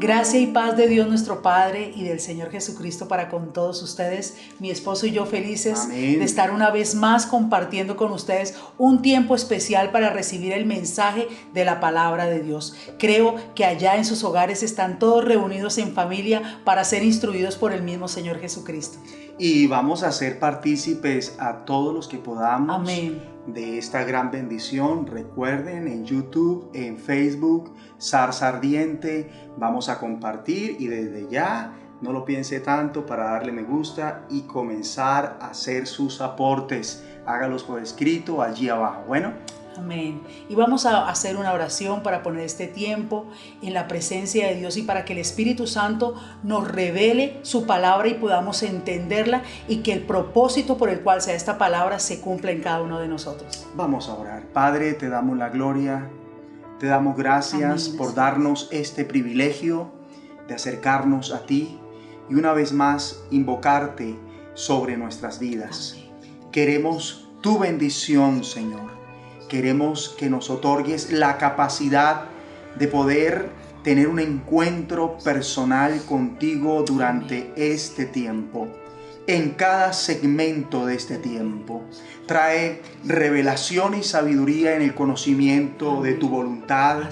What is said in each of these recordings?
Gracia y paz de Dios nuestro Padre y del Señor Jesucristo para con todos ustedes. Mi esposo y yo felices Amén. de estar una vez más compartiendo con ustedes un tiempo especial para recibir el mensaje de la palabra de Dios. Creo que allá en sus hogares están todos reunidos en familia para ser instruidos por el mismo Señor Jesucristo. Y vamos a ser partícipes a todos los que podamos. Amén. De esta gran bendición. Recuerden, en YouTube, en Facebook, Zarza Ardiente, vamos a compartir y desde ya no lo piense tanto para darle me gusta y comenzar a hacer sus aportes. Hágalos por escrito allí abajo. Bueno. Amén. Y vamos a hacer una oración para poner este tiempo en la presencia de Dios y para que el Espíritu Santo nos revele su palabra y podamos entenderla y que el propósito por el cual sea esta palabra se cumpla en cada uno de nosotros. Vamos a orar. Padre, te damos la gloria, te damos gracias Amén, por darnos este privilegio de acercarnos a ti y una vez más invocarte sobre nuestras vidas. Amén. Queremos tu bendición, Señor. Queremos que nos otorgues la capacidad de poder tener un encuentro personal contigo durante este tiempo. En cada segmento de este tiempo, trae revelación y sabiduría en el conocimiento de tu voluntad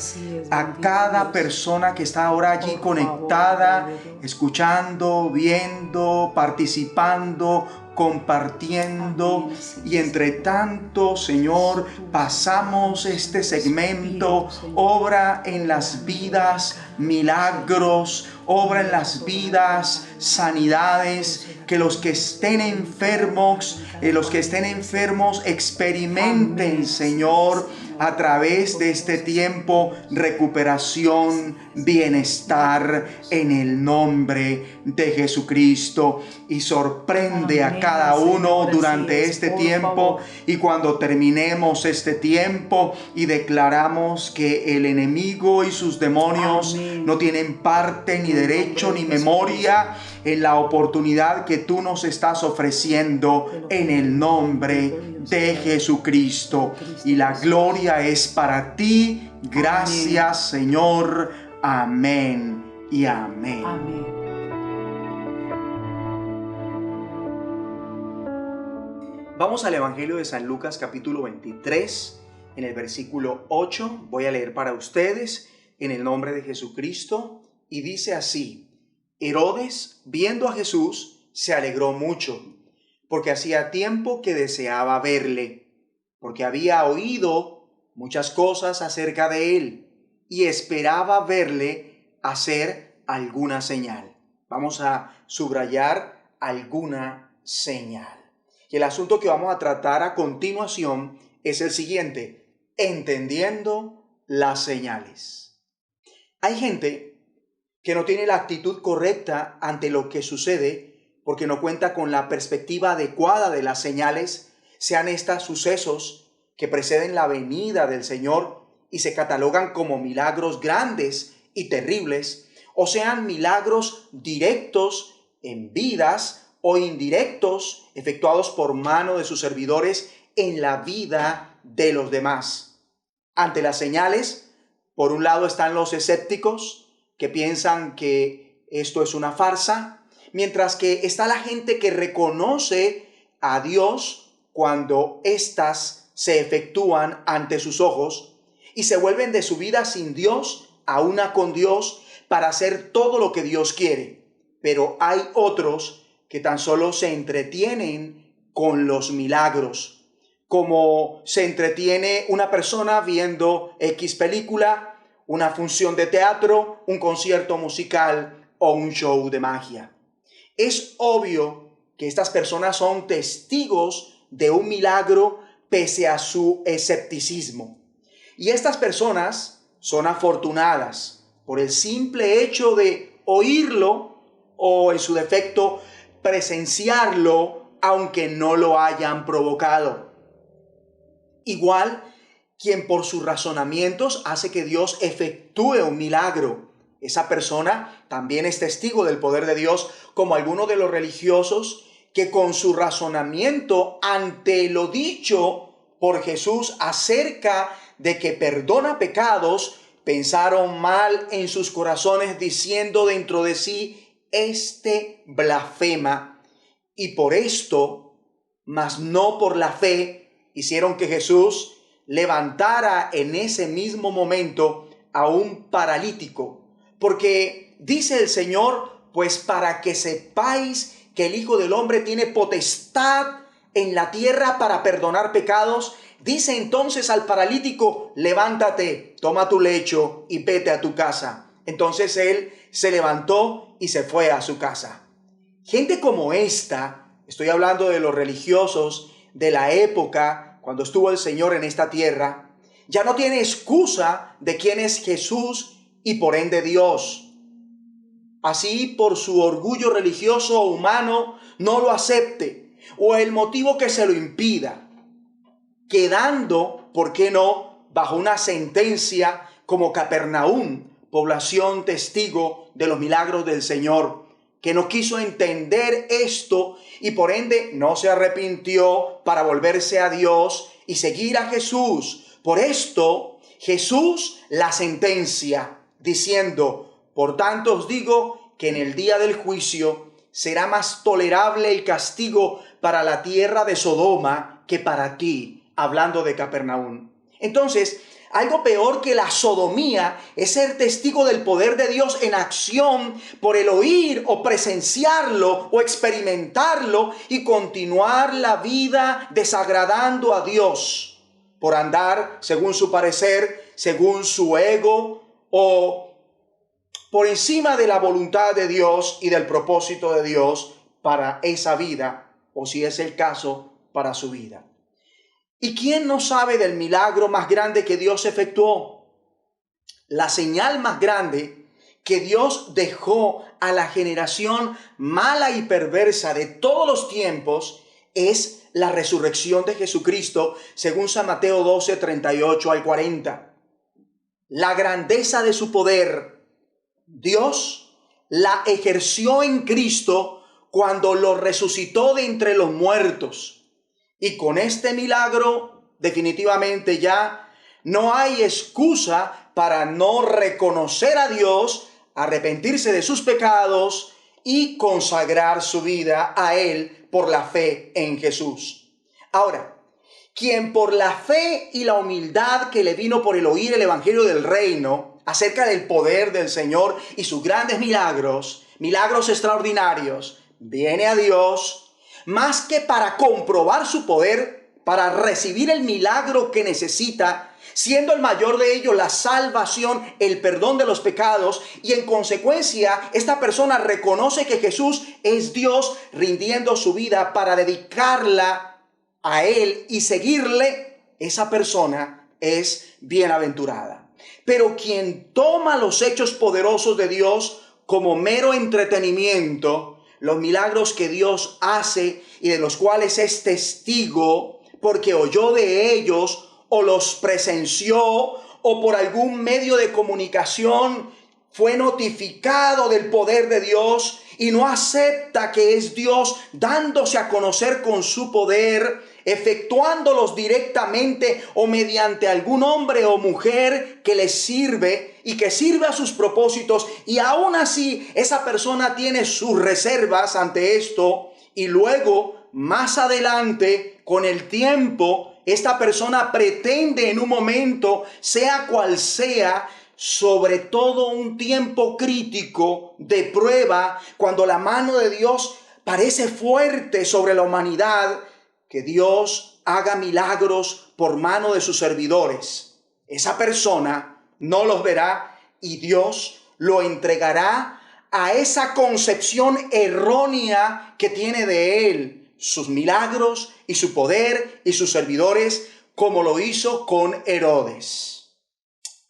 a cada persona que está ahora allí conectada, escuchando, viendo, participando, compartiendo. Y entre tanto, Señor, pasamos este segmento. Obra en las vidas milagros, obra en las vidas sanidades, que los que estén enfermos, experimenten, Señor, a través de este tiempo, recuperación, bienestar en el nombre de Jesucristo. Y sorprende a cada uno durante este tiempo. Y cuando terminemos este tiempo y declaramos que el enemigo y sus demonios no tienen parte, ni derecho, ni memoria en la oportunidad que tú nos estás ofreciendo en el nombre de Jesucristo. Y la gloria es para ti. Gracias, Señor. Amén y amén. Amén. Vamos al Evangelio de San Lucas capítulo 23, en el versículo 8. Voy a leer para ustedes en el nombre de Jesucristo y dice así: Herodes, viendo a Jesús, se alegró mucho, porque hacía tiempo que deseaba verle, porque había oído muchas cosas acerca de él y esperaba verle hacer alguna señal. Vamos a subrayar alguna señal. Y el asunto que vamos a tratar a continuación es el siguiente: entendiendo las señales. Hay gente que no tiene la actitud correcta ante lo que sucede porque no cuenta con la perspectiva adecuada de las señales, sean estas sucesos que preceden la venida del Señor y se catalogan como milagros grandes y terribles, o sean milagros directos en vidas o indirectos efectuados por mano de sus servidores en la vida de los demás. Ante las señales, por un lado están los escépticos, que piensan que esto es una farsa, mientras que está la gente que reconoce a Dios cuando éstas se efectúan ante sus ojos y se vuelven de su vida sin Dios a una con Dios para hacer todo lo que Dios quiere. Pero hay otros que tan solo se entretienen con los milagros, como se entretiene una persona viendo X película, una función de teatro, un concierto musical o un show de magia. Es obvio que estas personas son testigos de un milagro pese a su escepticismo. Y estas personas son afortunadas por el simple hecho de oírlo o, en su defecto, presenciarlo, aunque no lo hayan provocado. Igual, quien por sus razonamientos hace que Dios efectúe un milagro, esa persona también es testigo del poder de Dios, como algunos de los religiosos que con su razonamiento ante lo dicho por Jesús acerca de que perdona pecados, pensaron mal en sus corazones, diciendo dentro de sí: este blasfema. Y por esto, mas no por la fe, hicieron que Jesús levantara en ese mismo momento a un paralítico. Porque dice el Señor: pues para que sepáis que el Hijo del Hombre tiene potestad en la tierra para perdonar pecados, dice entonces al paralítico: levántate, toma tu lecho y vete a tu casa. Entonces él se levantó y se fue a su casa. Gente como esta, estoy hablando de los religiosos de la época cuando estuvo el Señor en esta tierra, ya no tiene excusa de quién es Jesús y por ende Dios. Así, por su orgullo religioso o humano, no lo acepte, o el motivo que se lo impida, quedando, ¿por qué no?, bajo una sentencia como Capernaum, población testigo de los milagros del Señor, que no quiso entender esto y por ende no se arrepintió para volverse a Dios y seguir a Jesús. Por esto, Jesús la sentencia, diciendo: por tanto os digo que en el día del juicio será más tolerable el castigo para la tierra de Sodoma que para ti, hablando de Capernaum. Entonces, algo peor que la sodomía es ser testigo del poder de Dios en acción por el oír o presenciarlo o experimentarlo y continuar la vida desagradando a Dios por andar según su parecer, según su ego o por encima de la voluntad de Dios y del propósito de Dios para esa vida, o si es el caso, para su vida. ¿Y quién no sabe del milagro más grande que Dios efectuó? La señal más grande que Dios dejó a la generación mala y perversa de todos los tiempos es la resurrección de Jesucristo, según San Mateo 12, 38 al 40. La grandeza de su poder, Dios la ejerció en Cristo cuando lo resucitó de entre los muertos. Y con este milagro, definitivamente ya no hay excusa para no reconocer a Dios, arrepentirse de sus pecados y consagrar su vida a Él por la fe en Jesús. Ahora, quien por la fe y la humildad que le vino por el oír el evangelio del reino acerca del poder del Señor y sus grandes milagros, milagros extraordinarios, viene a Dios, más que para comprobar su poder, para recibir el milagro que necesita, siendo el mayor de ellos la salvación, el perdón de los pecados, y en consecuencia esta persona reconoce que Jesús es Dios, rindiendo su vida para dedicarla a Él y seguirle. Esa persona es bienaventurada. Pero quien toma los hechos poderosos de Dios como mero entretenimiento, los milagros que Dios hace y de los cuales es testigo porque oyó de ellos o los presenció o por algún medio de comunicación fue notificado del poder de Dios y no acepta que es Dios dándose a conocer con su poder, efectuándolos directamente o mediante algún hombre o mujer que les sirve y que sirve a sus propósitos, y aún así esa persona tiene sus reservas ante esto, y luego más adelante con el tiempo esta persona pretende en un momento, sea cual sea, sobre todo un tiempo crítico de prueba, cuando la mano de Dios parece fuerte sobre la humanidad, que Dios haga milagros por mano de sus servidores. Esa persona no los verá y Dios lo entregará a esa concepción errónea que tiene de Él, sus milagros y su poder y sus servidores, como lo hizo con Herodes.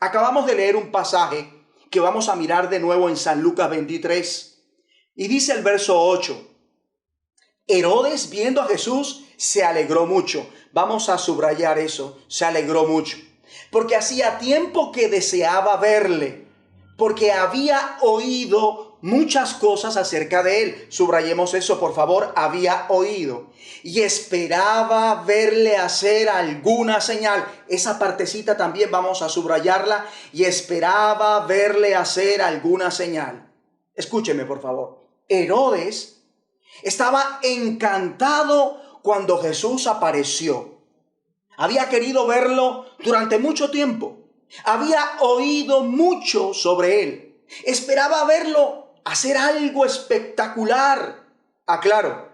Acabamos de leer un pasaje que vamos a mirar de nuevo en San Lucas 23 y dice el verso 8: Herodes, viendo a Jesús, se alegró mucho. Vamos a subrayar eso, se alegró mucho, porque hacía tiempo que deseaba verle, porque había oído muchas cosas acerca de él. Subrayemos eso, por favor. Había oído. Y esperaba verle hacer alguna señal. Esa partecita también vamos a subrayarla. Y esperaba verle hacer alguna señal. Escúcheme, por favor. Herodes estaba encantado cuando Jesús apareció. Había querido verlo durante mucho tiempo. Había oído mucho sobre él. Esperaba verlo hacer algo espectacular. Aclaro,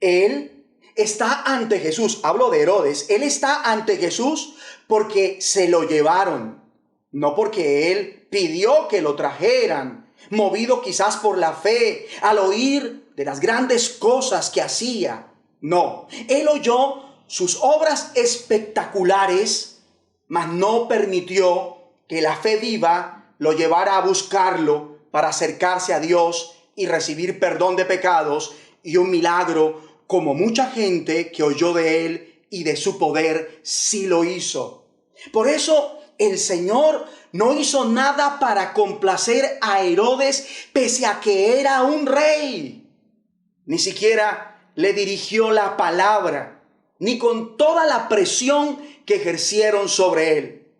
él está ante Jesús. Hablo de Herodes. Él está ante Jesús porque se lo llevaron. No porque él pidió que lo trajeran, movido quizás por la fe, al oír de las grandes cosas que hacía. No, él oyó sus obras espectaculares, mas no permitió que la fe viva lo llevara a buscarlo para acercarse a Dios y recibir perdón de pecados y un milagro, como mucha gente que oyó de él y de su poder sí lo hizo. Por eso el Señor no hizo nada para complacer a Herodes, pese a que era un rey. Ni siquiera le dirigió la palabra, ni con toda la presión que ejercieron sobre él.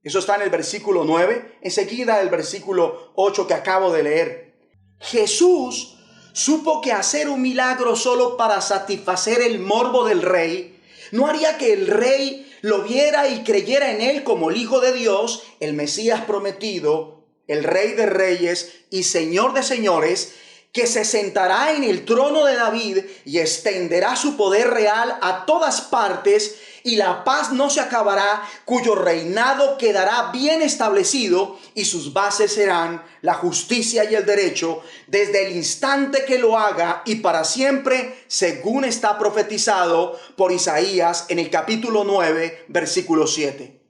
Eso está en el versículo 9, enseguida el versículo 8 que acabo de leer. Jesús supo que hacer un milagro solo para satisfacer el morbo del rey no haría que el rey lo viera y creyera en él como el Hijo de Dios, el Mesías prometido, el Rey de Reyes y Señor de Señores, que se sentará en el trono de David y extenderá su poder real a todas partes, y la paz no se acabará, cuyo reinado quedará bien establecido y sus bases serán la justicia y el derecho desde el instante que lo haga y para siempre, según está profetizado por Isaías en el capítulo 9, versículo 7.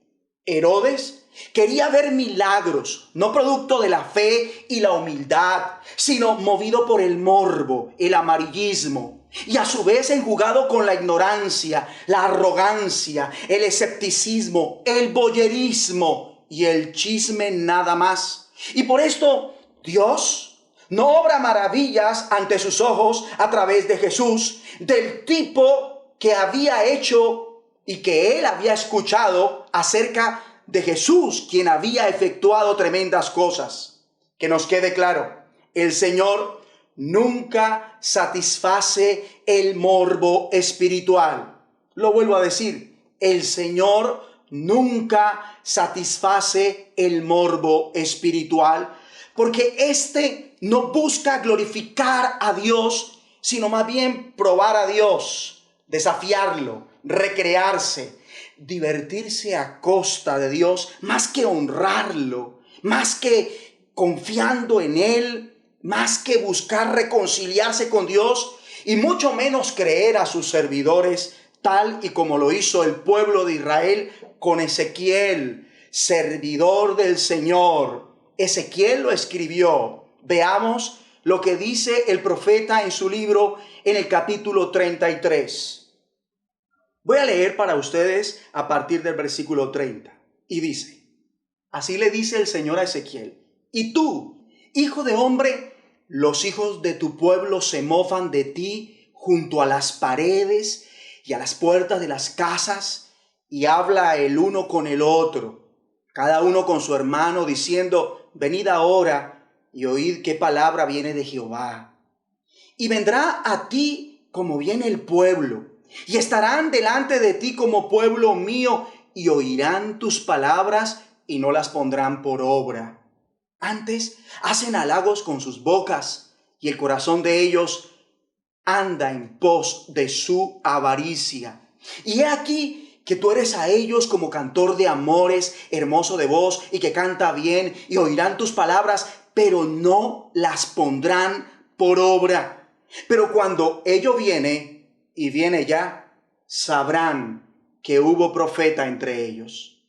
Herodes quería ver milagros, no producto de la fe y la humildad, sino movido por el morbo, el amarillismo, y a su vez enjugado con la ignorancia, la arrogancia, el escepticismo, el voyerismo y el chisme nada más. Y por esto Dios no obra maravillas ante sus ojos a través de Jesús, del tipo que había hecho y que él había escuchado acerca de Jesús, quien había efectuado tremendas cosas. Que nos quede claro, el Señor nunca satisface el morbo espiritual. Lo vuelvo a decir, el Señor nunca satisface el morbo espiritual, porque éste no busca glorificar a Dios, sino más bien probar a Dios, desafiarlo, recrearse, divertirse a costa de Dios, más que honrarlo, más que confiando en Él, más que buscar reconciliarse con Dios, y mucho menos creer a sus servidores, tal y como lo hizo el pueblo de Israel con Ezequiel, servidor del Señor. Ezequiel lo escribió. Veamos lo que dice el profeta en su libro en el capítulo 33. Voy a leer para ustedes a partir del versículo 30. Y dice, así le dice el Señor a Ezequiel: y tú, hijo de hombre, los hijos de tu pueblo se mofan de ti junto a las paredes y a las puertas de las casas, y habla el uno con el otro, cada uno con su hermano, diciendo: venid ahora y oíd qué palabra viene de Jehová. Y vendrá a ti como viene el pueblo, y estarán delante de ti como pueblo mío, y oirán tus palabras y no las pondrán por obra. Antes hacen halagos con sus bocas, y el corazón de ellos anda en pos de su avaricia. Y he aquí que tú eres a ellos como cantor de amores, hermoso de voz y que canta bien, y oirán tus palabras, pero no las pondrán por obra. Pero cuando ello viene, y viene ya, sabrán que hubo profeta entre ellos.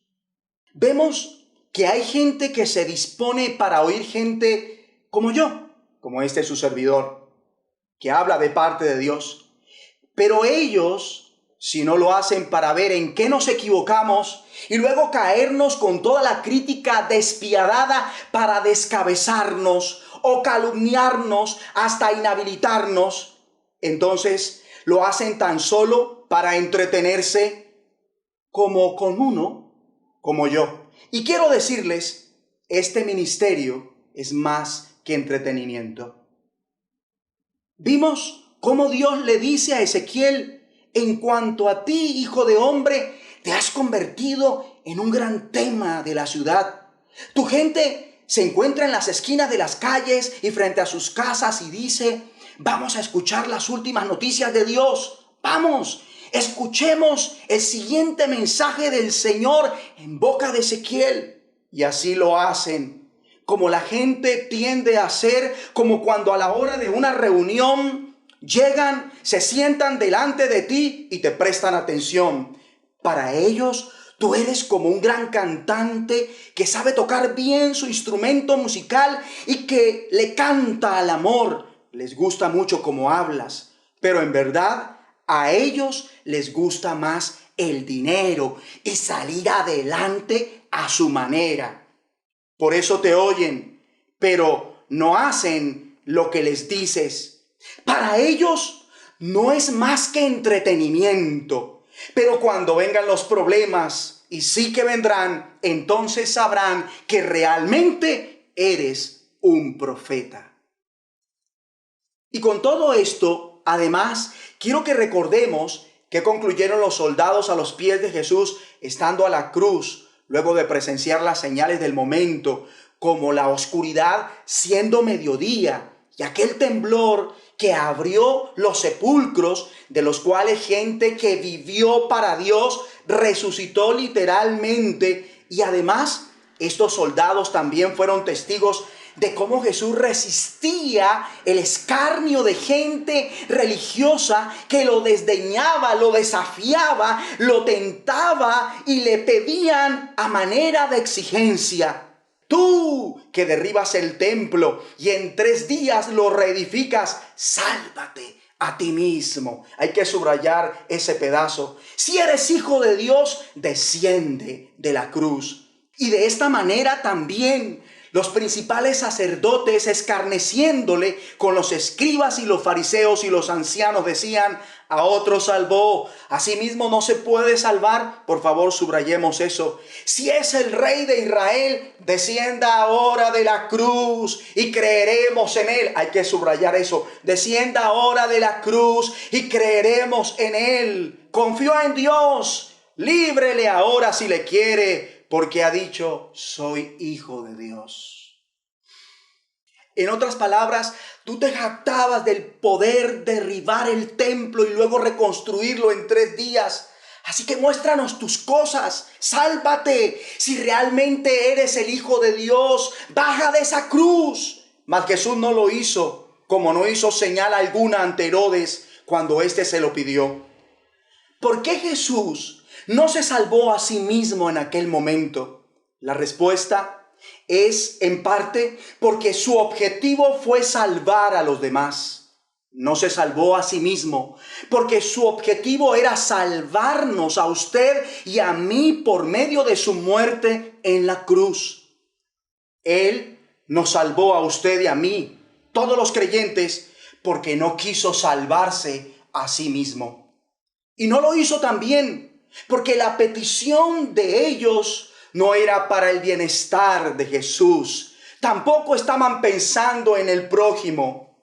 Vemos que hay gente que se dispone para oír gente como yo, como este su servidor, que habla de parte de Dios. Pero ellos, si no lo hacen para ver en qué nos equivocamos y luego caernos con toda la crítica despiadada para descabezarnos o calumniarnos hasta inhabilitarnos, entonces lo hacen tan solo para entretenerse como con uno, como yo. Y quiero decirles, este ministerio es más que entretenimiento. Vimos cómo Dios le dice a Ezequiel: en cuanto a ti, hijo de hombre, te has convertido en un gran tema de la ciudad. Tu gente se encuentra en las esquinas de las calles y frente a sus casas y dice: vamos a escuchar las últimas noticias de Dios. Vamos, escuchemos el siguiente mensaje del Señor en boca de Ezequiel. Y así lo hacen, como la gente tiende a hacer, como cuando a la hora de una reunión llegan, se sientan delante de ti y te prestan atención. Para ellos, tú eres como un gran cantante que sabe tocar bien su instrumento musical y que le canta al amor. Les gusta mucho cómo hablas, pero en verdad a ellos les gusta más el dinero y salir adelante a su manera. Por eso te oyen, pero no hacen lo que les dices. Para ellos no es más que entretenimiento. Pero cuando vengan los problemas, y sí que vendrán, entonces sabrán que realmente eres un profeta. Y con todo esto, además, quiero que recordemos que concluyeron los soldados a los pies de Jesús estando a la cruz, luego de presenciar las señales del momento, como la oscuridad siendo mediodía y aquel temblor que abrió los sepulcros, de los cuales gente que vivió para Dios resucitó literalmente. Y además, estos soldados también fueron testigos de cómo Jesús resistía el escarnio de gente religiosa que lo desdeñaba, lo desafiaba, lo tentaba y le pedían a manera de exigencia: tú que derribas el templo y en 3 días lo reedificas, sálvate a ti mismo. Hay que subrayar ese pedazo. Si eres hijo de Dios, desciende de la cruz. Y de esta manera también los principales sacerdotes, escarneciéndole con los escribas y los fariseos y los ancianos, decían: a otro salvó, a sí mismo no se puede salvar. Por favor, subrayemos eso. Si es el Rey de Israel, descienda ahora de la cruz y creeremos en él. Hay que subrayar eso. Descienda ahora de la cruz y creeremos en él. Confió en Dios, líbrele ahora si le quiere, porque ha dicho: soy hijo de Dios. En otras palabras, tú te jactabas del poder derribar el templo y luego reconstruirlo en 3 días. Así que muéstranos tus cosas, sálvate. Si realmente eres el Hijo de Dios, baja de esa cruz. Mas Jesús no lo hizo, como no hizo señal alguna ante Herodes cuando éste se lo pidió. ¿Por qué Jesús no se salvó a sí mismo en aquel momento? La respuesta es en parte porque su objetivo fue salvar a los demás. No se salvó a sí mismo porque su objetivo era salvarnos a usted y a mí por medio de su muerte en la cruz. Él nos salvó a usted y a mí, todos los creyentes, porque no quiso salvarse a sí mismo. Y no lo hizo también porque la petición de ellos no era para el bienestar de Jesús. Tampoco estaban pensando en el prójimo.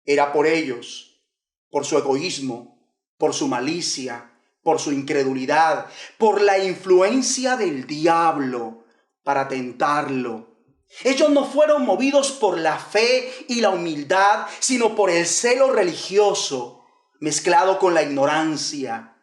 Era por ellos, por su egoísmo, por su malicia, por su incredulidad, por la influencia del diablo para tentarlo. Ellos no fueron movidos por la fe y la humildad, sino por el celo religioso, mezclado con la ignorancia,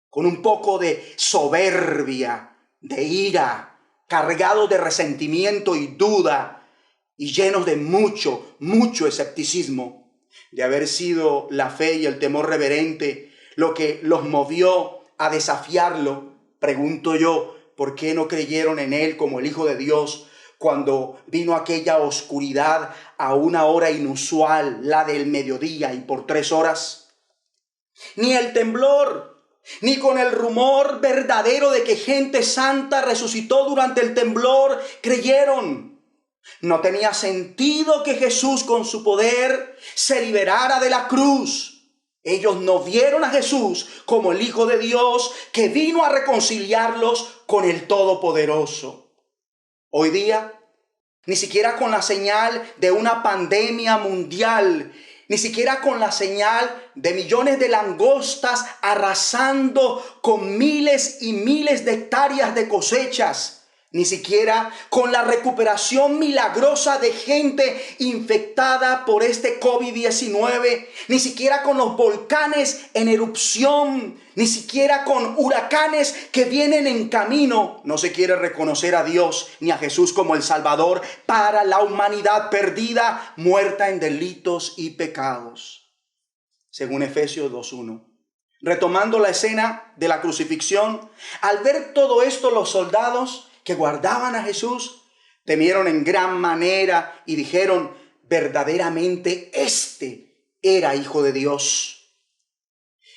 con un poco de soberbia, de ira, cargados de resentimiento y duda y llenos de mucho escepticismo. De haber sido la fe y el temor reverente lo que los movió a desafiarlo, pregunto yo, ¿por qué no creyeron en él como el Hijo de Dios cuando vino aquella oscuridad a una hora inusual, la del mediodía, y por 3 horas? Ni el temblor, ni con el rumor verdadero de que gente santa resucitó durante el temblor creyeron. No tenía sentido que Jesús con su poder se liberara de la cruz. Ellos no vieron a Jesús como el Hijo de Dios que vino a reconciliarlos con el Todopoderoso. Hoy día, ni siquiera con la señal de una pandemia mundial, ni siquiera con la señal de millones de langostas arrasando con miles y miles de hectáreas de cosechas, ni siquiera con la recuperación milagrosa de gente infectada por este COVID-19, ni siquiera con los volcanes en erupción, ni siquiera con huracanes que vienen en camino, no se quiere reconocer a Dios ni a Jesús como el Salvador para la humanidad perdida, muerta en delitos y pecados. Según Efesios 2:1. Retomando la escena de la crucifixión, al ver todo esto, los soldados que guardaban a Jesús temieron en gran manera y dijeron: verdaderamente este era Hijo de Dios.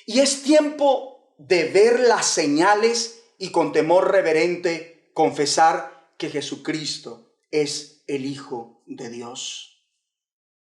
Y es tiempo de ver las señales y con temor reverente confesar que Jesucristo es el Hijo de Dios,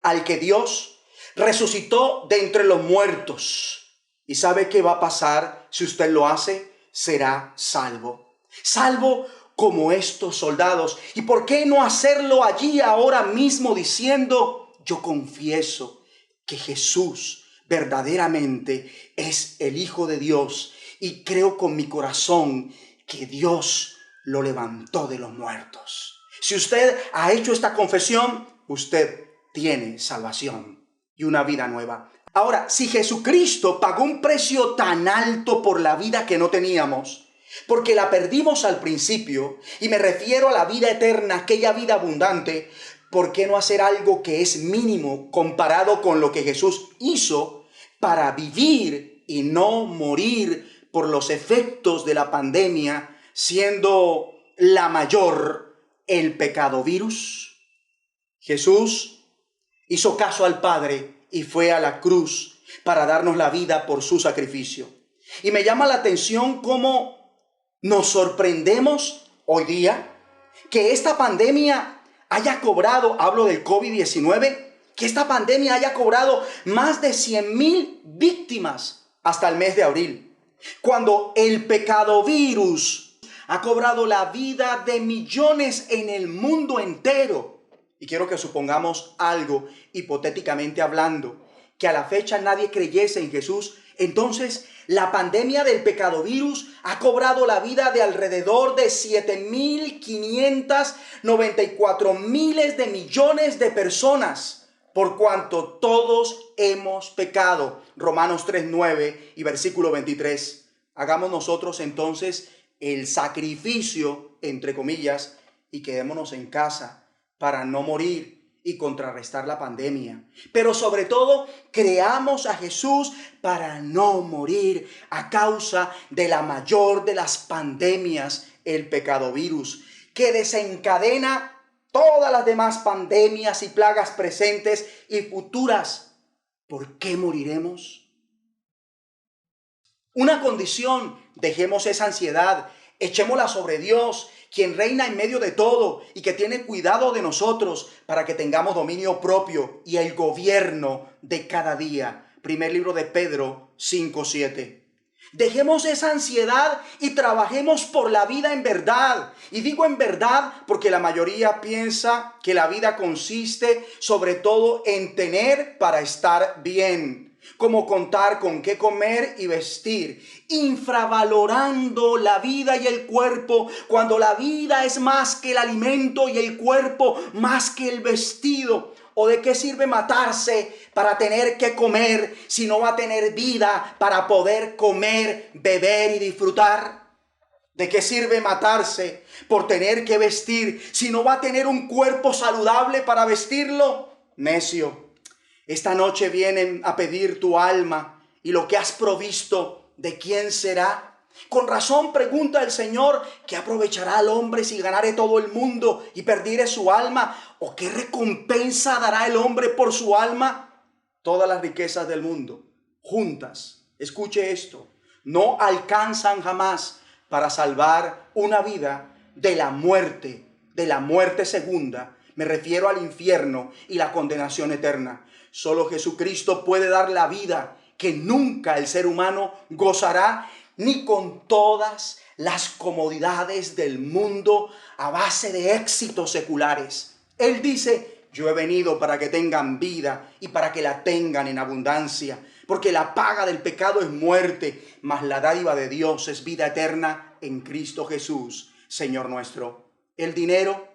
al que Dios resucitó de entre los muertos. ¿Y sabe qué va a pasar si usted lo hace? Será salvo. Salvo como estos soldados. ¿Y por qué no hacerlo allí ahora mismo diciendo: yo confieso que Jesús verdaderamente es el Hijo de Dios y creo con mi corazón que Dios lo levantó de los muertos? Si usted ha hecho esta confesión, usted tiene salvación y una vida nueva. Ahora, si Jesucristo pagó un precio tan alto por la vida que no teníamos, porque la perdimos al principio, y me refiero a la vida eterna, aquella vida abundante, ¿por qué no hacer algo que es mínimo comparado con lo que Jesús hizo para vivir y no morir por los efectos de la pandemia, siendo la mayor el pecado virus? Jesús hizo caso al Padre y fue a la cruz para darnos la vida por su sacrificio. Y me llama la atención cómo nos sorprendemos hoy día que esta pandemia haya cobrado, hablo del COVID-19, que esta pandemia haya cobrado más de 100,000 víctimas hasta el mes de abril, cuando el pecado virus ha cobrado la vida de millones en el mundo entero. Y quiero que supongamos algo, hipotéticamente hablando, que a la fecha nadie creyese en Jesús. Entonces, la pandemia del pecado virus ha cobrado la vida de alrededor de 7,594 miles de millones de personas, por cuanto todos hemos pecado. Romanos 3:9 y versículo 23. Hagamos nosotros entonces el sacrificio, entre comillas, y quedémonos en casa para no morir y contrarrestar la pandemia. Pero sobre todo, creamos a Jesús para no morir a causa de la mayor de las pandemias, el pecado virus, que desencadena todas las demás pandemias y plagas presentes y futuras. ¿Por qué moriremos? Una condición: dejemos esa ansiedad, echémosla sobre Dios, quien reina en medio de todo y que tiene cuidado de nosotros para que tengamos dominio propio y el gobierno de cada día. Primer libro de Pedro 5:7. Dejemos esa ansiedad y trabajemos por la vida en verdad. Y digo en verdad porque la mayoría piensa que la vida consiste sobre todo en tener para estar bien, como contar con qué comer y vestir, infravalorando la vida y el cuerpo, cuando la vida es más que el alimento y el cuerpo más que el vestido. ¿O de qué sirve matarse para tener que comer si no va a tener vida para poder comer, beber y disfrutar? ¿De qué sirve matarse por tener que vestir si no va a tener un cuerpo saludable para vestirlo? Necio. Esta noche vienen a pedir tu alma, y lo que has provisto, ¿de quién será? Con razón pregunta el Señor: ¿qué aprovechará al hombre si ganare todo el mundo y perdiere su alma? ¿O qué recompensa dará el hombre por su alma? Todas las riquezas del mundo juntas, escuche esto, no alcanzan jamás para salvar una vida de la muerte segunda, Me refiero al infierno y la condenación eterna. Solo Jesucristo puede dar la vida que nunca el ser humano gozará, ni con todas las comodidades del mundo a base de éxitos seculares. Él dice: yo he venido para que tengan vida y para que la tengan en abundancia, porque la paga del pecado es muerte, mas la dádiva de Dios es vida eterna en Cristo Jesús, Señor nuestro. El dinero,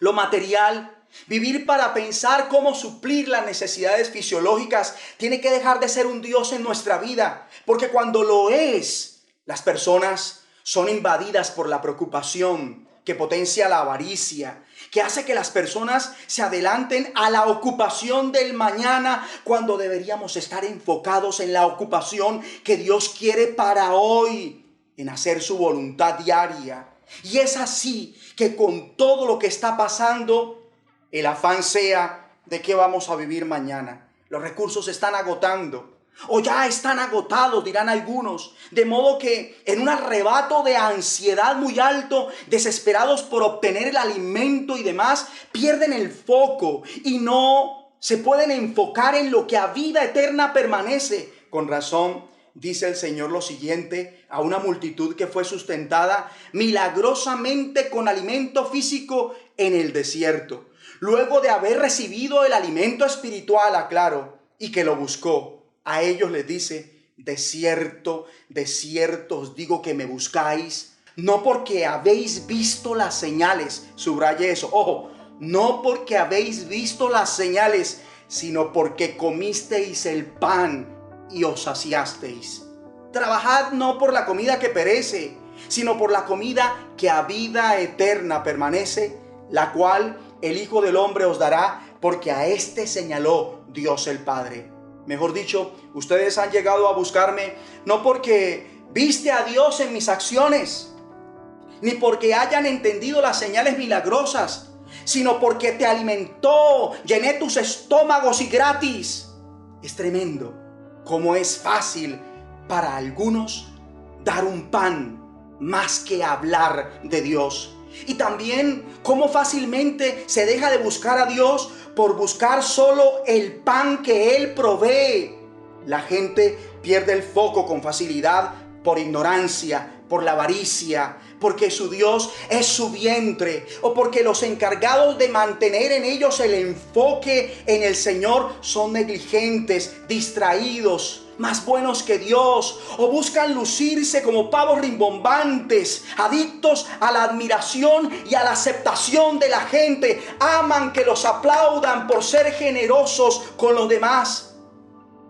lo material, vivir para pensar cómo suplir las necesidades fisiológicas, tiene que dejar de ser un Dios en nuestra vida, porque cuando lo es, las personas son invadidas por la preocupación que potencia la avaricia, que hace que las personas se adelanten a la ocupación del mañana cuando deberíamos estar enfocados en la ocupación que Dios quiere para hoy, en hacer su voluntad diaria. Y es así que con todo lo que está pasando, el afán sea de qué vamos a vivir mañana. Los recursos se están agotando, o ya están agotados, dirán algunos, de modo que en un arrebato de ansiedad muy alto, desesperados por obtener el alimento y demás, pierden el foco y no se pueden enfocar en lo que a vida eterna permanece. Con razón dice el Señor lo siguiente a una multitud que fue sustentada milagrosamente con alimento físico en el desierto, luego de haber recibido el alimento espiritual, aclaro, y que lo buscó. A ellos les dice: de cierto os digo que me buscáis, no porque habéis visto las señales, subraye eso, ojo, no porque habéis visto las señales, sino porque comisteis el pan y os saciasteis. Trabajad no por la comida que perece, sino por la comida que a vida eterna permanece, la cual el Hijo del Hombre os dará, porque a éste señaló Dios el Padre. Mejor dicho, ustedes han llegado a buscarme no porque viste a Dios en mis acciones, ni porque hayan entendido las señales milagrosas, sino porque te alimentó, llené tus estómagos y gratis. Es tremendo cómo es fácil para algunos dar un pan más que hablar de Dios. Y también cómo fácilmente se deja de buscar a Dios por buscar solo el pan que Él provee. La gente pierde el foco con facilidad por ignorancia, por la avaricia, porque su Dios es su vientre, o porque los encargados de mantener en ellos el enfoque en el Señor son negligentes, distraídos, más buenos que Dios, o buscan lucirse como pavos rimbombantes, adictos a la admiración y a la aceptación de la gente. Aman que los aplaudan por ser generosos con los demás.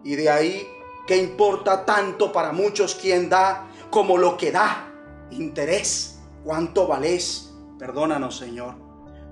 Y de ahí que importa tanto para muchos quién da como lo que da. Interés, ¿cuánto valés? Perdónanos, Señor.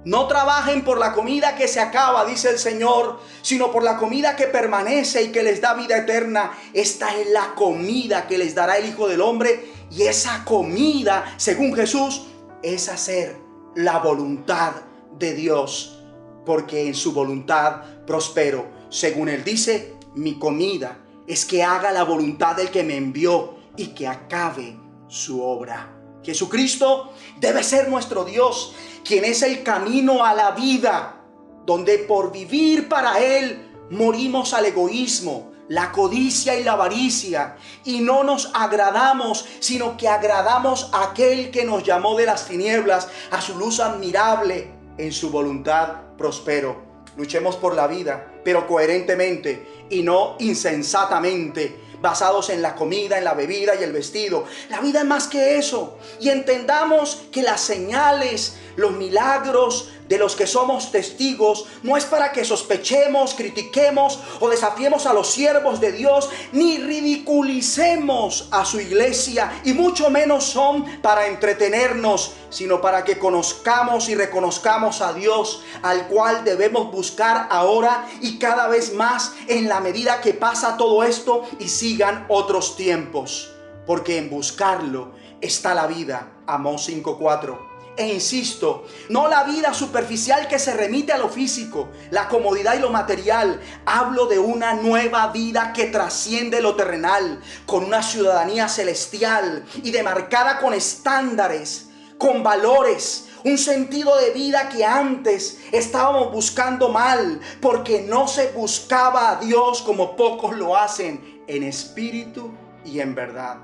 No trabajen por la comida que se acaba, dice el Señor, sino por la comida que permanece y que les da vida eterna. Esta es la comida que les dará el Hijo del Hombre, y esa comida, según Jesús, es hacer la voluntad de Dios, porque en su voluntad prospero. Según Él dice, mi comida es que haga la voluntad del que me envió y que acabe su obra. Jesucristo debe ser nuestro Dios, quien es el camino a la vida, donde por vivir para Él morimos al egoísmo, la codicia y la avaricia, y no nos agradamos, sino que agradamos a aquel que nos llamó de las tinieblas a su luz admirable. En su voluntad prospero. Luchemos por la vida, pero coherentemente y no insensatamente, basados en la comida, en la bebida y el vestido. La vida es más que eso. Y entendamos que las señales, los milagros de los que somos testigos, no es para que sospechemos, critiquemos o desafiemos a los siervos de Dios, ni ridiculicemos a su iglesia, y mucho menos son para entretenernos, sino para que conozcamos y reconozcamos a Dios, al cual debemos buscar ahora y cada vez más en la medida que pasa todo esto y sigan otros tiempos, porque en buscarlo está la vida. Amós 5:4. E insisto, no la vida superficial que se remite a lo físico, la comodidad y lo material. Hablo de una nueva vida que trasciende lo terrenal, con una ciudadanía celestial y demarcada con estándares, con valores, un sentido de vida que antes estábamos buscando mal, porque no se buscaba a Dios como pocos lo hacen, en espíritu y en verdad.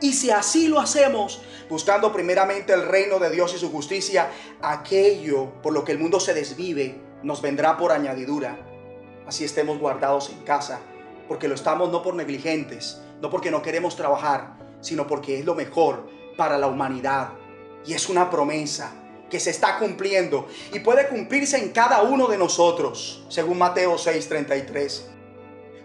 Y si así lo hacemos, buscando primeramente el reino de Dios y su justicia, aquello por lo que el mundo se desvive nos vendrá por añadidura. Así estemos guardados en casa, porque lo estamos no por negligentes, no porque no queremos trabajar, sino porque es lo mejor para la humanidad. Y es una promesa que se está cumpliendo y puede cumplirse en cada uno de nosotros, según Mateo 6:33.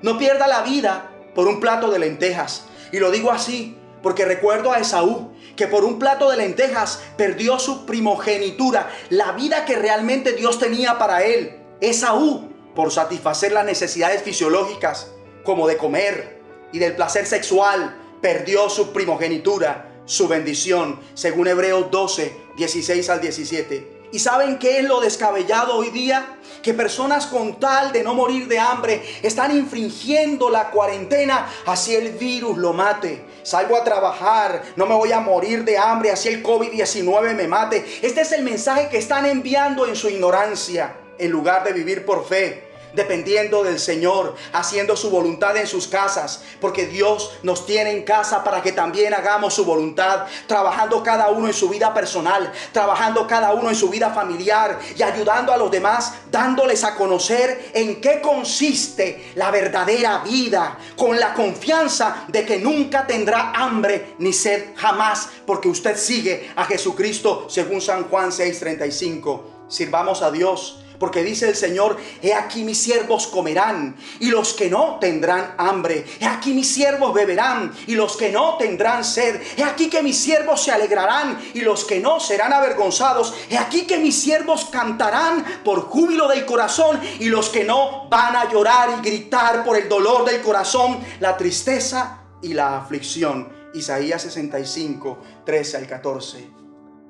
No pierda la vida por un plato de lentejas. Y lo digo así porque recuerdo a Esaú, que por un plato de lentejas perdió su primogenitura, la vida que realmente Dios tenía para él. Esaú, por satisfacer las necesidades fisiológicas, como de comer y del placer sexual, perdió su primogenitura, su bendición, según Hebreos 12, 16 al 17. ¿Y saben qué es lo descabellado hoy día? Que personas con tal de no morir de hambre están infringiendo la cuarentena, así el virus lo mate. Salgo a trabajar, no me voy a morir de hambre, así el COVID-19 me mate. Este es el mensaje que están enviando en su ignorancia, en lugar de vivir por fe, dependiendo del Señor, haciendo su voluntad en sus casas, porque Dios nos tiene en casa para que también hagamos su voluntad, trabajando cada uno en su vida personal, trabajando cada uno en su vida familiar y ayudando a los demás, dándoles a conocer en qué consiste la verdadera vida, con la confianza de que nunca tendrá hambre ni sed jamás, porque usted sigue a Jesucristo, según San Juan 6:35. Sirvamos a Dios, porque dice el Señor: he aquí mis siervos comerán y los que no tendrán hambre. He aquí mis siervos beberán y los que no tendrán sed. He aquí que mis siervos se alegrarán y los que no serán avergonzados. He aquí que mis siervos cantarán por júbilo del corazón y los que no van a llorar y gritar por el dolor del corazón, la tristeza y la aflicción. Isaías 65, 13 al 14.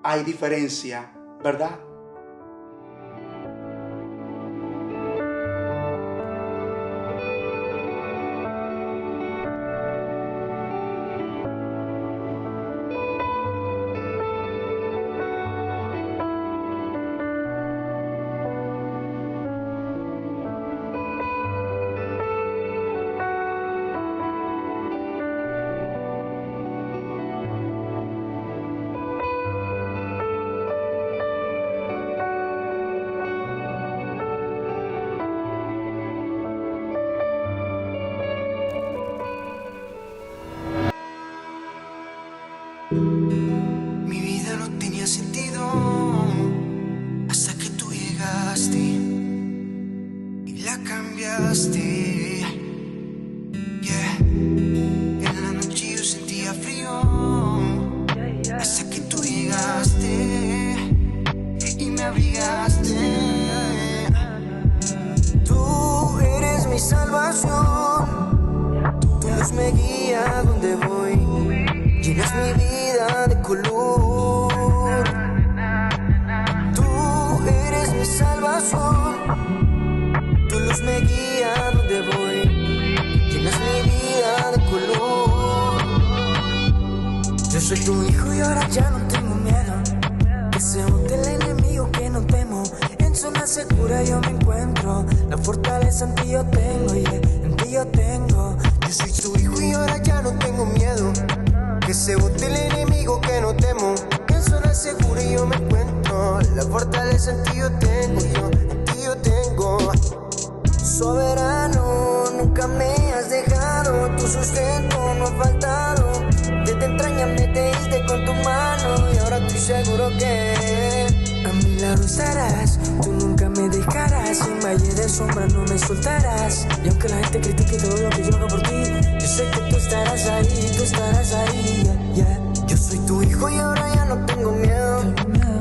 Hay diferencia, ¿verdad? Mi vida no tenía sentido hasta que tú llegaste y la cambiaste. Yeah. En la noche yo sentía frío hasta que tú llegaste y me abrigaste. Tú eres mi salvación, tu luz me guía donde voy. Llenas mi vida de color. Tú eres mi salvación, tu luz me guía donde voy. Llenas mi vida de color. Yo soy tu hijo y ahora ya no tengo miedo. Que se monte el enemigo que no temo. En zona segura yo me encuentro. La fortaleza en ti yo tengo, yeah, en ti yo tengo. Yo soy tu hijo y ahora ya no tengo miedo. Que se bote el enemigo que no temo. En zona segura yo me encuentro. La fortaleza en ti yo tengo, en ti yo tengo. Soberano, nunca me has dejado. Tu sustento no ha faltado. Desde entrañas me te diste con tu mano. Y ahora estoy seguro que a mi lado estarás. Tú nunca me dejarás. En valle de sombra no me soltarás. Y aunque la gente critique todo lo que yo hago por ti, yo sé que tú estarás ahí, yeah, yeah. Yo soy tu hijo y ahora ya no tengo miedo.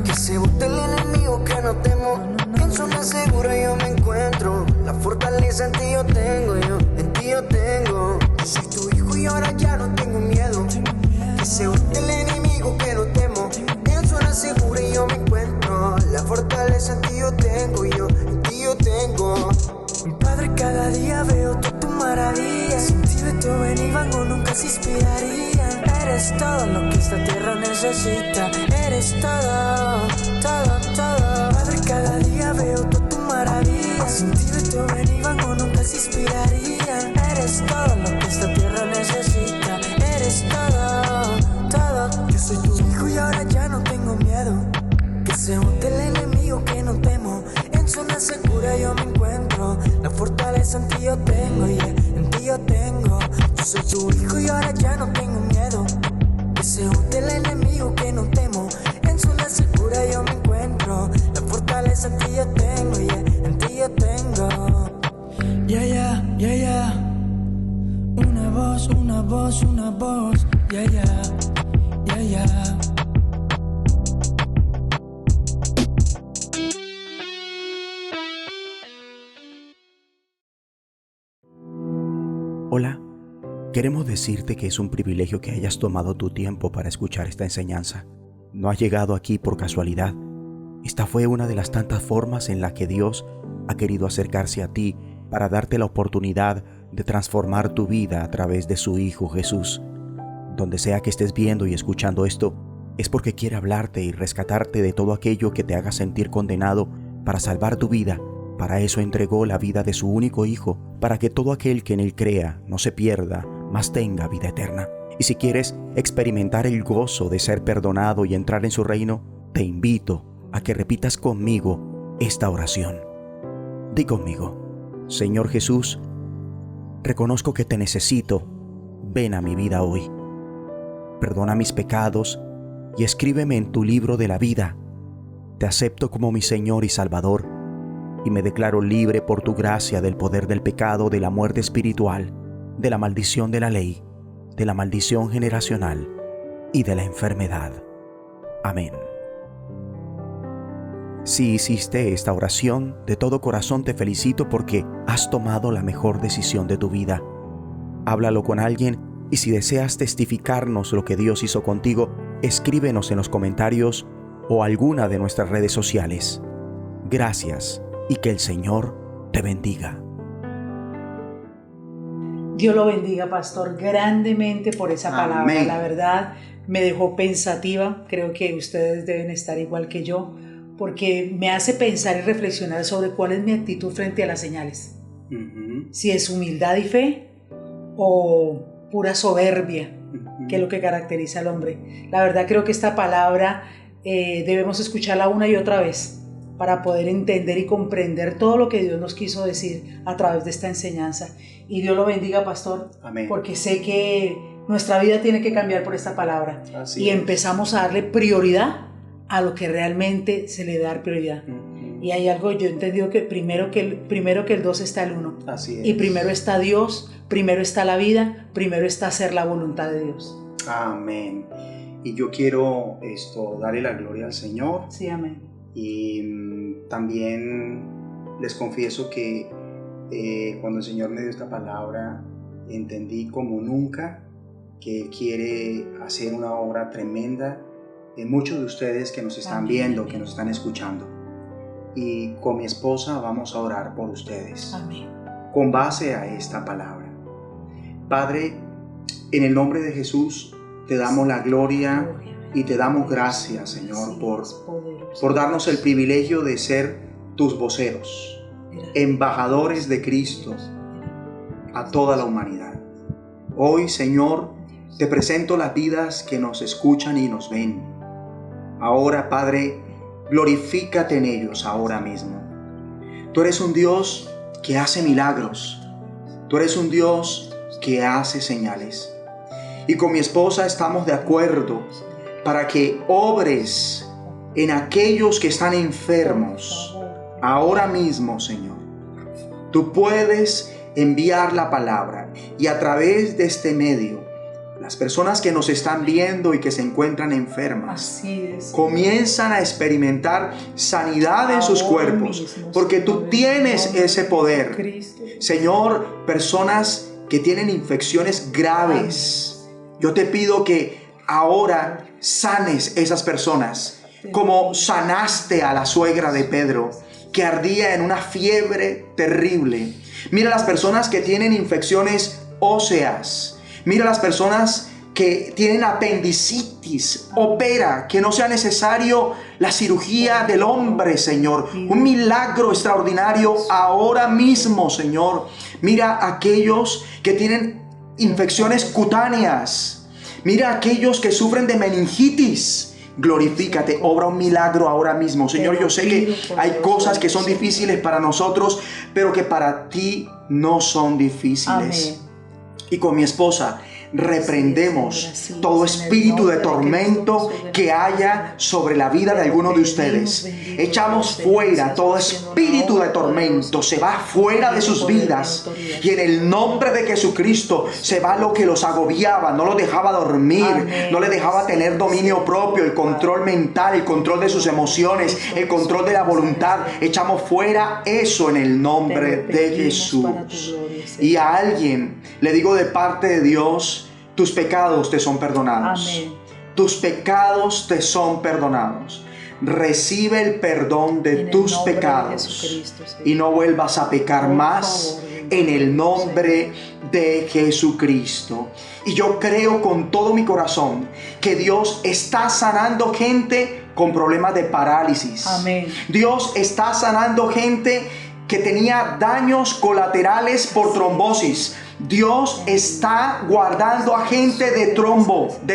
Que se bote el enemigo que no temo. En zona segura yo me encuentro. La fortaleza en ti yo tengo, en ti yo tengo. Yo soy tu hijo y ahora ya no tengo miedo. Que se bote el enemigo que no temo. En zona segura yo me encuentro. La fortaleza en ti yo tengo, en ti yo tengo. Mi padre, cada día veo todas tus maravillas. Sin ti Beethoven y Van Gogh nunca se inspirarían. Eres todo lo que esta tierra necesita. Eres todo, todo, todo. Padre, cada día veo toda tu maravilla. Sin ti Beethoven y Van Gogh nunca se inspirarían. Eres todo lo que esta tierra necesita. Eres todo, todo. Yo soy tu hijo y ahora ya no tengo miedo. Que se junte el enemigo que no temo. En zona segura yo me encuentro. La fortaleza en ti yo tengo, yeah, en ti yo tengo. Yo soy tu hijo y ahora ya no tengo miedo. Que se junte el enemigo que no temo. En zona segura yo me encuentro. La fortaleza en ti yo tengo, yeah, en ti yo tengo. Yeah, yeah, yeah, yeah. Una voz, una voz, una voz. Yeah, yeah, yeah, yeah. Hola, queremos decirte que es un privilegio que hayas tomado tu tiempo para escuchar esta enseñanza. No has llegado aquí por casualidad. Esta fue una de las tantas formas en las que Dios ha querido acercarse a ti para darte la oportunidad de transformar tu vida a través de su Hijo Jesús. Donde sea que estés viendo y escuchando esto, es porque quiere hablarte y rescatarte de todo aquello que te haga sentir condenado para salvar tu vida. Para eso entregó la vida de su único Hijo, para que todo aquel que en Él crea no se pierda, mas tenga vida eterna. Y si quieres experimentar el gozo de ser perdonado y entrar en su reino, te invito a que repitas conmigo esta oración. Di conmigo: Señor Jesús, reconozco que te necesito. Ven a mi vida hoy. Perdona mis pecados y escríbeme en tu libro de la vida. Te acepto como mi Señor y Salvador, y me declaro libre por tu gracia del poder del pecado, de la muerte espiritual, de la maldición de la ley, de la maldición generacional y de la enfermedad. Amén. Si hiciste esta oración, de todo corazón te felicito porque has tomado la mejor decisión de tu vida. Háblalo con alguien y si deseas testificarnos lo que Dios hizo contigo, escríbenos en los comentarios o alguna de nuestras redes sociales. Gracias. Y que el Señor te bendiga. Dios lo bendiga, pastor, grandemente por esa palabra. Amén. La verdad me dejó pensativa. Creo que ustedes deben estar igual que yo, porque me hace pensar y reflexionar sobre cuál es mi actitud frente a las señales. Si es humildad y fe o pura soberbia, que es lo que caracteriza al hombre. La verdad creo que esta palabra debemos escucharla una y otra vez para poder entender y comprender todo lo que Dios nos quiso decir a través de esta enseñanza. Y Dios lo bendiga, pastor. Amén. Porque sé que nuestra vida tiene que cambiar por esta palabra. Así y es. Empezamos a darle prioridad a lo que realmente se le da prioridad. Y hay algo, yo he entendido que primero que el dos está el uno. Así es. Y primero está Dios, primero está la vida, primero está hacer la voluntad de Dios. Amén. Y yo quiero darle la gloria al Señor. Sí, amén. Y también les confieso que cuando el Señor me dio esta palabra, entendí como nunca que Él quiere hacer una obra tremenda en muchos de ustedes que nos están viendo, que nos están escuchando. Y con mi esposa vamos a orar por ustedes. Amén. Con base a esta palabra. Padre, en el nombre de Jesús te damos la gloria y te damos gracias, Señor, por darnos el privilegio de ser tus voceros, embajadores de Cristo a toda la humanidad. Hoy, Señor, te presento las vidas que nos escuchan y nos ven. Ahora, Padre, glorifícate en ellos ahora mismo. Tú eres un Dios que hace milagros. Tú eres un Dios que hace señales. Y con mi esposa estamos de acuerdo para que obres en aquellos que están enfermos ahora mismo, Señor. Tú puedes enviar la palabra y a través de este medio, las personas que nos están viendo y que se encuentran enfermas comienzan a experimentar sanidad en sus cuerpos, porque tú tienes ese poder. Señor, personas que tienen infecciones graves, yo te pido que ahora sanes esas personas, como sanaste a la suegra de Pedro, que ardía en una fiebre terrible. Mira las personas que tienen infecciones óseas. Mira las personas que tienen apendicitis, opera, que no sea necesario la cirugía del hombre, Señor. Un milagro extraordinario ahora mismo, Señor. Mira a aquellos que tienen infecciones cutáneas. Mira a aquellos que sufren de meningitis. Glorifícate, obra un milagro ahora mismo, Señor. Yo sé que hay cosas que son difíciles para nosotros, pero que para ti no son difíciles. Amén. Y con mi esposa reprendemos todo espíritu de tormento que haya sobre la vida de alguno de ustedes. Echamos fuera todo espíritu de tormento, se va fuera de sus vidas, y en el nombre de Jesucristo se va lo que los agobiaba, no los dejaba dormir, no les dejaba tener dominio propio, el control mental, el control de sus emociones, el control de la voluntad. Echamos fuera eso en el nombre de Jesús. Y a alguien le digo de parte de Dios: tus pecados te son perdonados. Amén. Tus pecados te son perdonados. Recibe el perdón de tus pecados y no vuelvas a pecar más en el nombre de Jesucristo. Y yo creo con todo mi corazón que Dios está sanando gente con problemas de parálisis. Amén. Dios está sanando gente que tenía daños colaterales por trombosis. Dios está guardando a gente de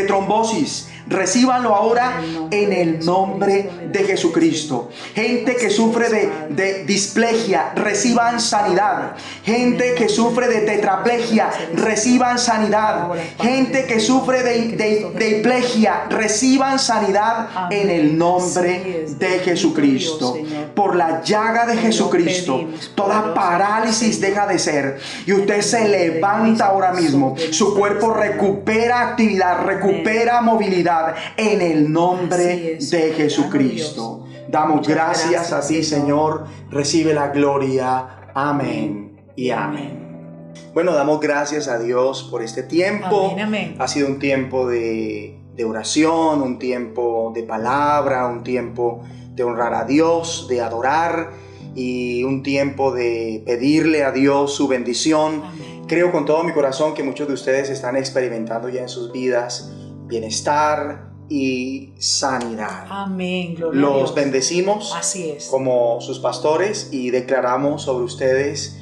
trombosis. Recíbanlo ahora en el nombre de Jesucristo. Gente que sufre de displegia, reciban sanidad. Gente que sufre de tetraplegia, reciban sanidad. Gente que sufre de hiplegia, reciban sanidad en el nombre de Jesucristo. Por la llaga de Jesucristo, toda parálisis deja de ser. Y usted se levanta ahora mismo. Su cuerpo recupera actividad, recupera movilidad. En el nombre de Jesucristo. Damos gracias a ti, Señor. Recibe la gloria. Amén y amén. Bueno, damos gracias a Dios por este tiempo. Amén, amén. Ha sido un tiempo de oración, un tiempo de palabra, un tiempo de honrar a Dios, de adorar, y un tiempo de pedirle a Dios su bendición. Amén. Creo con todo mi corazón que muchos de ustedes están experimentando ya en sus vidas bienestar y sanidad. Amén. Gloria a Los Dios. bendecimos Así es. como sus pastores y declaramos sobre ustedes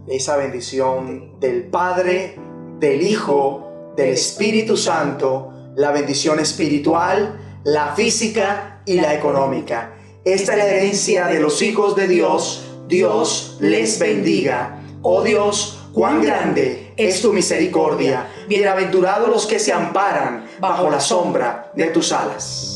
esa bendición del Padre, del Hijo, del Espíritu Santo, la bendición espiritual, la física y la económica. Esta es la herencia de los hijos de Dios. Dios les bendiga. Oh Dios, cuán grande es tu misericordia. Bienaventurados los que se amparan bajo la sombra de tus alas.